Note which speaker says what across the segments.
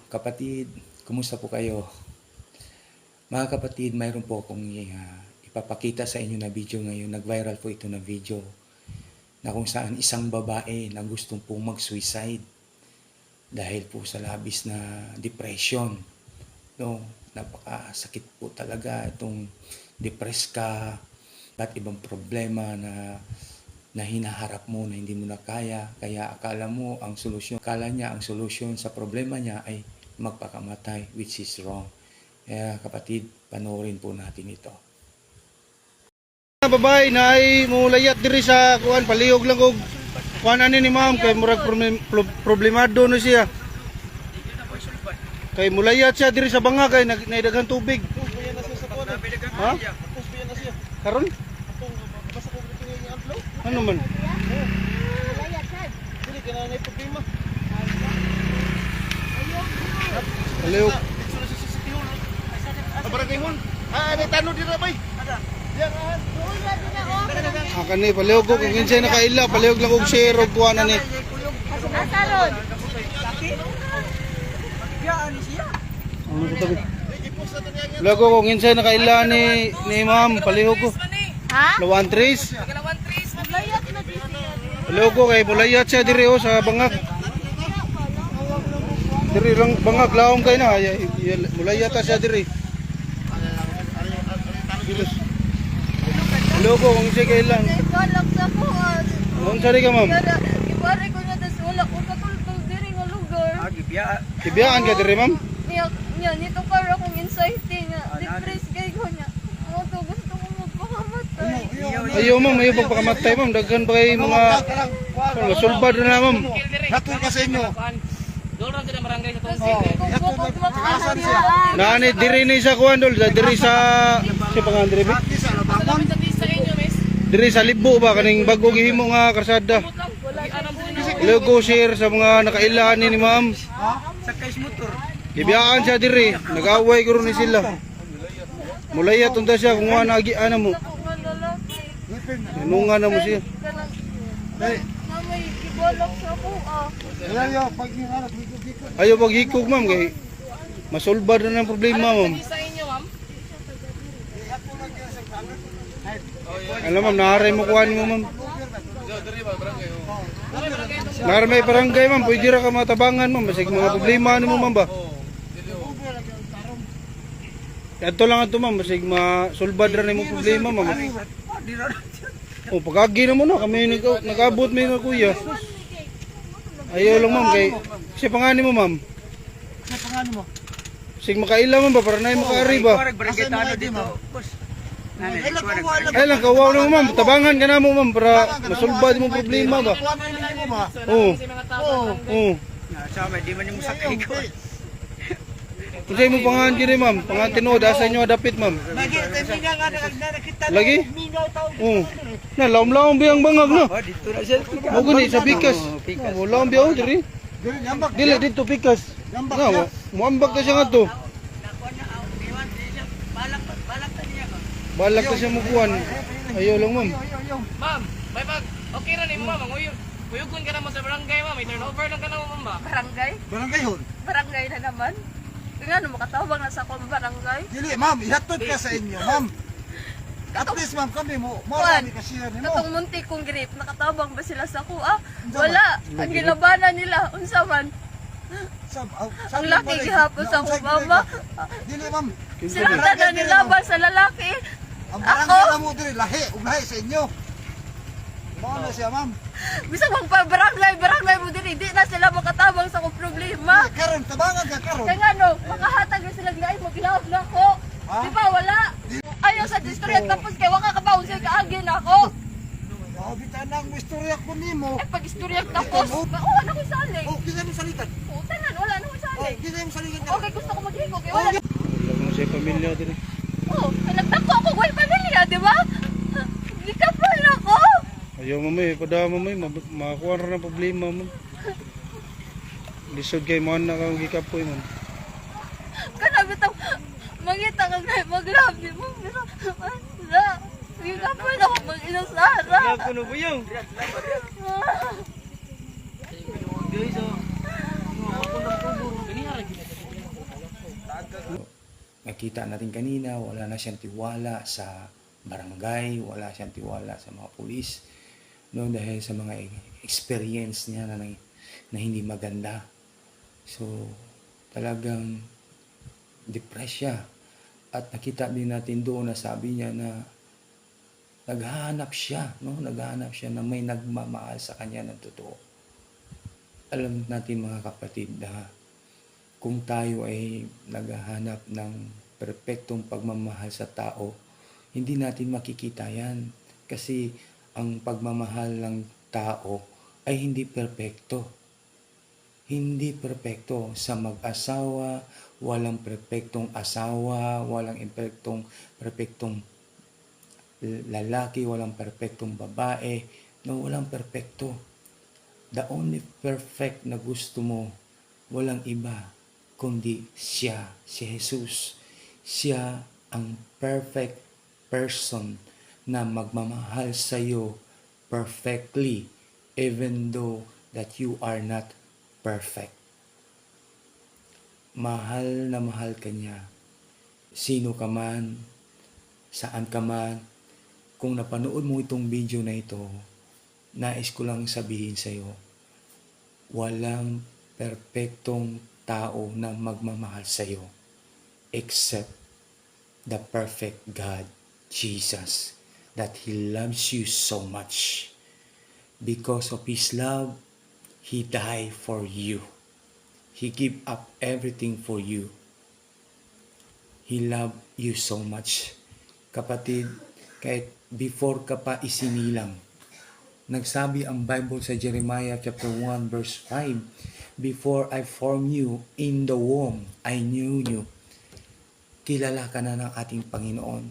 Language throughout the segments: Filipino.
Speaker 1: kapatid, kumusta po kayo? Mga kapatid, mayroon po akong ipapakita sa inyo na video ngayon. Nag-viral po ito na video na kung saan isang babae na gustong pong mag-suicide dahil po sa labis na depression. No, napakasakit po talaga itong depressed ka at ibang problema na hinaharap mo na hindi mo na kaya. Kaya akala niya ang solusyon sa problema niya ay magpakamatay, which is wrong. Kaya kapatid, panoorin po natin ito.
Speaker 2: Babae na ay mulayat diri sa kuan, palihog lang og kuan ani ni ma'am kay murag problemado na siya. Kay mulayat siya diri sa banga kay naidaghang tubig. Ha? Karon? Ano man? Palihog.
Speaker 3: Barangay may tanong dito bay.
Speaker 2: Kani palihog ko kung kinsay nakaila, palihog lang og share og kuan ani.
Speaker 4: Asaron.
Speaker 2: Ano to tabi? Palihog ko kung kinsay nakaila ni ma'am, palihog ko.
Speaker 4: Ha?
Speaker 2: Lawan tres.
Speaker 4: Naglayat na dito.
Speaker 2: Palihog ko kay mulayat siya diri sa bangag. Diri lang bangag laom kay na, mulayat siya diri. Palihog ko kung kinsay kailan.
Speaker 4: Ibalak sa ko.
Speaker 2: Kung sari ka ma'am?
Speaker 4: Ibari ko na das wala ko katultol diri nga lugar.
Speaker 2: Tibiyaan ka diri ma'am?
Speaker 4: Niya nito para akong anxiety nga. Depressed kay ko niya. Ako to gusto ko magpakamatay.
Speaker 2: Ayaw ma'am, ayaw pagpakamatay ma'am. Daghan pa kay mga masulbad na ma'am.
Speaker 3: Hatun ka sa inyo.
Speaker 4: Kasi kung bukod mapakamatay.
Speaker 2: Nani diri ni sa kuan dol, diri sa pangan diri ba? Diri sa Libo ba kaning bago gihimo nga karsada. Logo share sa mga nakailaan ni ma'am. Gibiyaan siya diri, nag-away guro ni sila. Mulayat unta siya kung ano agian mo. Nunga na mo siya.
Speaker 4: Mamay ibalak sa ko
Speaker 2: Ayaw paghikog ma'am kay masulbad na ng problema ma'am. Alam ma'am, naaray mo kuhan mo ma'am. Naaray may barangay ma'am, pwede ra ka matabangan ma'am. Basig mga problema mo ma'am ba? Ito lang ito ma'am, basig masulbad ra na yung problema ma'am. O pagagi na mo na, kami nag-abot may nga kuya. Ayaw lang ma'am, kay siya pangani mo ma'am.
Speaker 3: Sa pangano mo?
Speaker 2: Sig makaila ma'am ba, para na yung makaari ba? Ay lang, kawaw na mo ma'am, tabangan ka na mo ma'am, para masulbad mo problema ba? Oo. Oo.
Speaker 3: Di man yung sakay ko.
Speaker 2: Kung sa'yo mo pangahan kini ma'am, pangahan tinood, asa nyo adapit ma'am. Lagi? Oo. Na, laom-laom biyang bangag na. O gani, sa pikas. Laom biyang diri. Dili dito pikas. Na, muambag ka siya nga to. Balak ka siya mukuhan. Ayaw lang ma'am.
Speaker 5: Ma'am, may pag okay na ni mo ma'am, uyugon ka naman sa barangay ma'am, may turnover lang ka naman ma'am ba?
Speaker 4: Barangay?
Speaker 3: Barangay hon.
Speaker 4: Barangay na naman. Nga no, makatawag na sa akong barangay.
Speaker 3: Dili ma'am, ihatod ka sa inyo ma'am. At least ma'am kami mo rami ka share nimo.
Speaker 4: Katong munti kong grip, nakatabang ba sila sa kuha? Wala. Ang gilabanan nila, unsa man. Ang laki gihapon sa akong mama.
Speaker 3: Dili ma'am.
Speaker 4: Sila na nilaban sa lalaki.
Speaker 3: Ang barangay na mo diri lahi, ug lahi sa inyo. Mao na siya ma'am.
Speaker 4: Bisag barangay mo din, hindi na sila makatabang sa akong problema.
Speaker 3: Karon tabangan ka karon.
Speaker 4: Kaya nga no, makahatag na sila ay maglahab na ako. Di ba, wala? Ayaw sa district, tapos kaya waka ka ba, unsay kaagin ako.
Speaker 3: Bitan ang istorya ko nimo.
Speaker 4: Eh, pag istorya tapos, wala ko saling.
Speaker 3: Oh, kinsa mo salitan?
Speaker 4: Tanan, wala na ko saling.
Speaker 3: Kinsa mo salitan?
Speaker 4: Okay, gusto ko maghigog, eh, wala.
Speaker 2: Wala mo siya pamilya diri.
Speaker 4: Nagtako ako, wala pamilya, di ba? Gikapal na ako.
Speaker 2: Ayaw mamay, padama mamay, makakuha ra ng problema ma'am. Lisod kay mo na kang gikapoy ma'am.
Speaker 4: Kanabi tang mangita ka na maglab di mo. Wala. Gikapal ako mag-inasara.
Speaker 5: Ako na po yung. Guys, ako na po. Ganyan.
Speaker 1: nakita natin kanina, wala na siyang tiwala sa barangay, wala siyang tiwala sa mga pulis, no, dahil sa mga experience niya na hindi maganda. So, talagang depressed siya. At nakita din natin doon na sabi niya na naghahanap siya, no? Naghahanap siya na may nagmamahal sa kanya ng totoo. Alam natin mga kapatid na kung tayo ay naghahanap ng perpektong pagmamahal sa tao, hindi natin makikita yan. Kasi ang pagmamahal ng tao ay hindi perpekto. Hindi perpekto. Sa mag-asawa, walang perpektong asawa, walang perpektong lalaki, walang perpektong babae, no, walang perpekto. The only perfect na gusto mo, walang iba, kundi siya, si Jesus. Siya ang perfect person na magmamahal sa iyo perfectly, even though that you are not perfect. Mahal na mahal ka niya. Sino ka man, saan ka man, kung napanood mo itong video na ito, nais ko lang sabihin sa iyo, walang perpektong tao na magmamahal sa iyo except the perfect God, Jesus, that He loves you so much. Because of His love, He died for you. He gave up everything for you. He loved you so much. Kapatid, kahit before ka pa isinilang, nagsabi ang Bible sa Jeremiah chapter 1 verse 5, before I formed you in the womb, I knew you. Kilala ka na ng ating Panginoon.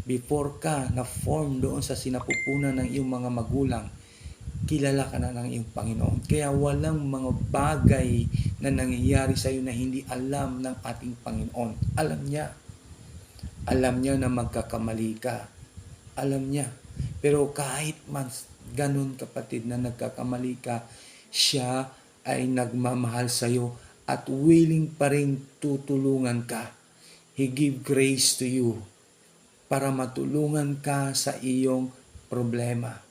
Speaker 1: Before ka na-form doon sa sinapupunan ng iyong mga magulang, kilala ka na ng iyong Panginoon. Kaya walang mga bagay na nangyayari sa iyo na hindi alam ng ating Panginoon. Alam niya. Alam niya na magkakamali ka. Alam niya. Pero kahit man ganun kapatid na nagkakamali ka, siya ay nagmamahal sa iyo at willing pa rin tutulungan ka. He give grace to you para matulungan ka sa iyong problema.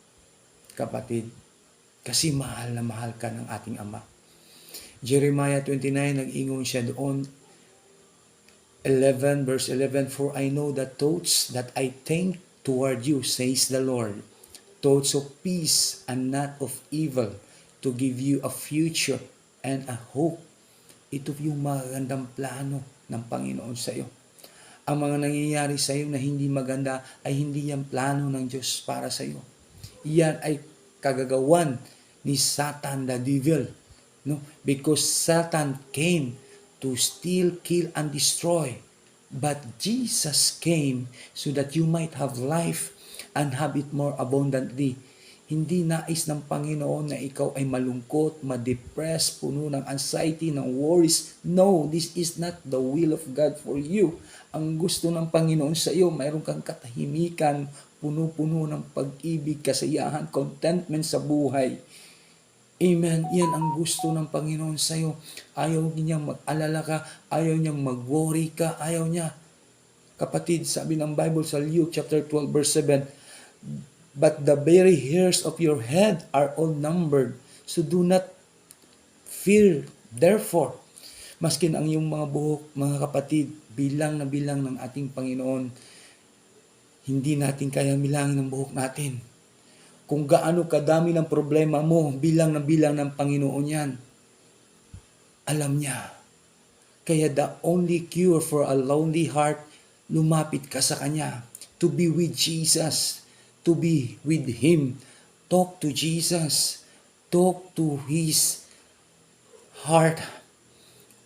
Speaker 1: Kapatid, kasi mahal na mahal ka ng ating Ama. Jeremiah 29, nag-ingon siya doon, 11, verse 11, for I know the thoughts that I think toward you, says the Lord, thoughts of peace and not of evil, to give you a future and a hope. Ito yung magandang plano ng Panginoon sa iyo. Ang mga nangyayari sa iyo na hindi maganda ay hindi yan plano ng Diyos para sa iyo. Yan ay kagagawan ni Satan, the devil. No? Because Satan came to steal, kill, and destroy. But Jesus came so that you might have life and have it more abundantly. Hindi nais ng Panginoon na ikaw ay malungkot, ma-depress, puno ng anxiety, ng worries. No, this is not the will of God for you. Ang gusto ng Panginoon sa iyo, mayroon kang katahimikan, puno-puno ng pag-ibig, kasiyahan, contentment sa buhay. Amen. Yan ang gusto ng Panginoon sa iyo. Ayaw niyang mag-alala ka, ayaw niyang mag-worry ka, ayaw niya. Kapatid, sabi ng Bible sa Luke chapter 12 verse 7, but the very hairs of your head are all numbered, so do not fear. Therefore, maskin ang iyong mga buhok, mga kapatid, bilang na bilang ng ating Panginoon, hindi natin kaya bilangin ang buhok natin. Kung gaano kadami ng problema mo, bilang na bilang ng Panginoon yan. Alam niya. Kaya the only cure for a lonely heart, lumapit ka sa Kanya. To be with Jesus. To be with Him. Talk to Jesus. Talk to His heart.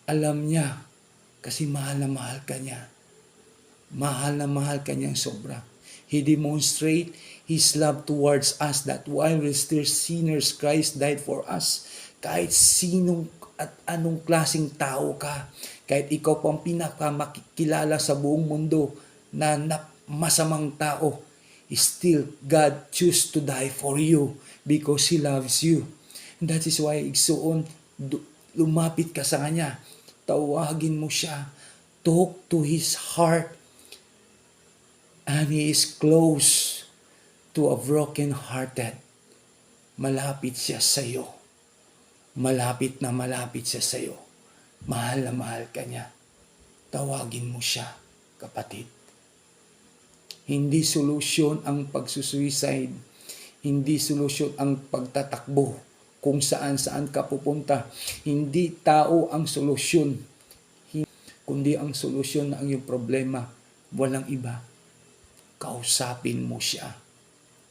Speaker 1: Alam niya. Kasi mahal na mahal ka niya. Mahal na mahal ka niyang sobra. He demonstrate His love towards us that while we're still sinners, Christ died for us. Kahit sinong at anong klaseng tao ka, kahit ikaw pang pinakamakikilala sa buong mundo na masamang tao, still God choose to die for you because He loves you. And that is why igsuon, lumapit ka sa Kanya, tawagin mo siya, talk to his heart, and he is close to a broken-hearted. Malapit siya sa iyo. Malapit na malapit siya sa iyo. Mahal na mahal ka niya. Tawagin mo siya, kapatid. Hindi solusyon ang pagsusuicide. Hindi solusyon ang pagtatakbo kung saan-saan ka pupunta. Hindi tao ang solusyon. Kundi ang solusyon na ang iyong problema. Walang iba. Kausapin mo siya.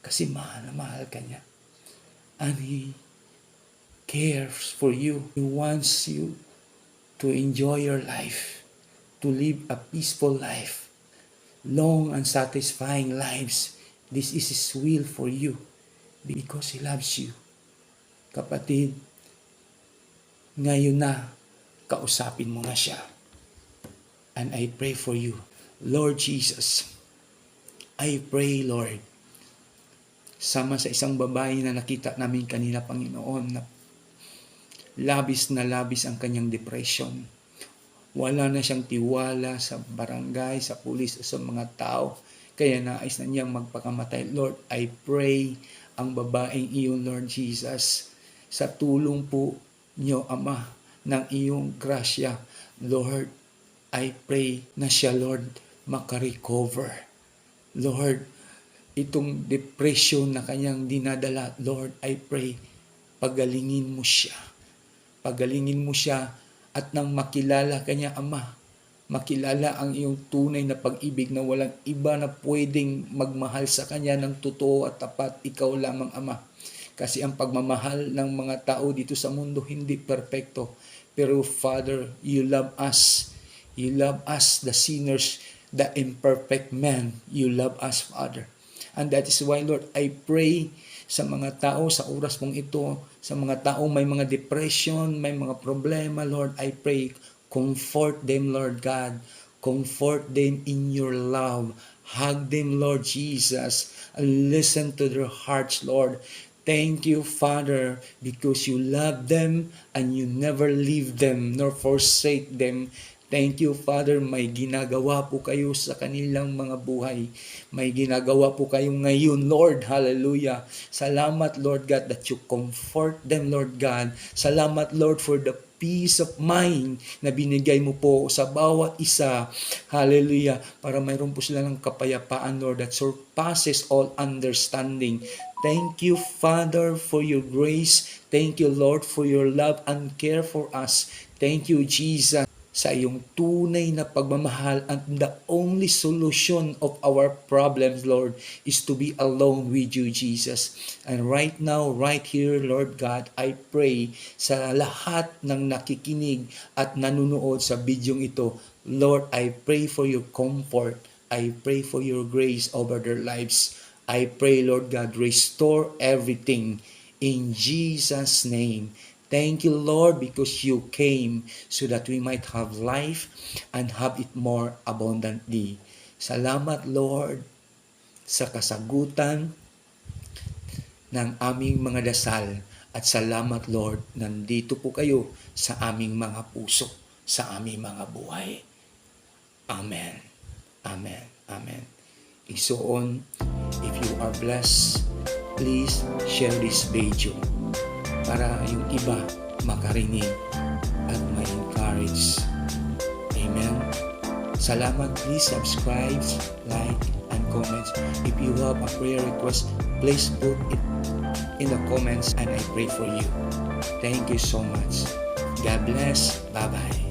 Speaker 1: Kasi mahal na mahal ka niya. And He cares for you. He wants you to enjoy your life. To live a peaceful life. Long and satisfying lives. This is His will for you. Because He loves you. Kapatid, ngayon na, kausapin mo na siya. And I pray for you. Lord Jesus, I pray, Lord, sama sa isang babae na nakita namin kanina, Panginoon, na labis ang kanyang depression. Wala na siyang tiwala sa barangay, sa pulis, o sa mga tao. Kaya nais na niyang magpakamatay. Lord, I pray ang babaeng iyon, Lord Jesus, sa tulong po niyo, Ama, ng iyong grasya. Lord, I pray na siya, Lord, makarecover. Lord, itong depression na kanyang dinadala, Lord, I pray, pagalingin mo siya. Pagalingin mo siya at nang makilala kanya, Ama, makilala ang iyong tunay na pag-ibig na walang iba na pwedeng magmahal sa kanya ng totoo at tapat, ikaw lamang, Ama. Kasi ang pagmamahal ng mga tao dito sa mundo hindi perpekto. Pero Father, you love us. You love us, the sinners, the imperfect man. You love us, Father. And that is why, Lord, I pray sa mga tao sa oras mong ito, sa mga tao may mga depression, may mga problema, Lord, I pray, comfort them, Lord God. Comfort them in your love. Hug them, Lord Jesus. And listen to their hearts, Lord. Thank you, Father, because you love them and you never leave them nor forsake them. Thank you, Father, may ginagawa po kayo sa kanilang mga buhay. May ginagawa po kayo ngayon, Lord. Hallelujah. Salamat, Lord God, that you comfort them, Lord God. Salamat, Lord, for the peace of mind na binigay mo po sa bawat isa. Hallelujah. Para mayroon po sila ng kapayapaan, Lord, that surpasses all understanding. Thank you, Father, for your grace. Thank you, Lord, for your love and care for us. Thank you, Jesus, sa iyong tunay na pagmamahal, and the only solution of our problems, Lord, is to be alone with you, Jesus. And right now, right here, Lord God, I pray sa lahat ng nakikinig at nanunood sa bidyong ito, Lord, I pray for your comfort. I pray for your grace over their lives. I pray, Lord God, restore everything in Jesus' name. Thank you, Lord, because you came so that we might have life and have it more abundantly. Salamat, Lord, sa kasagutan ng aming mga dasal. At salamat, Lord, nandito po kayo sa aming mga puso, sa aming mga buhay. Amen. Amen. Amen. Igsoon, if you are blessed, please share this video para yung iba makarinig at ma-encourage. Amen. Salamat. Please subscribe, like, and comment. If you have a prayer request, please put it in the comments and I pray for you. Thank you so much. God bless. Bye-bye.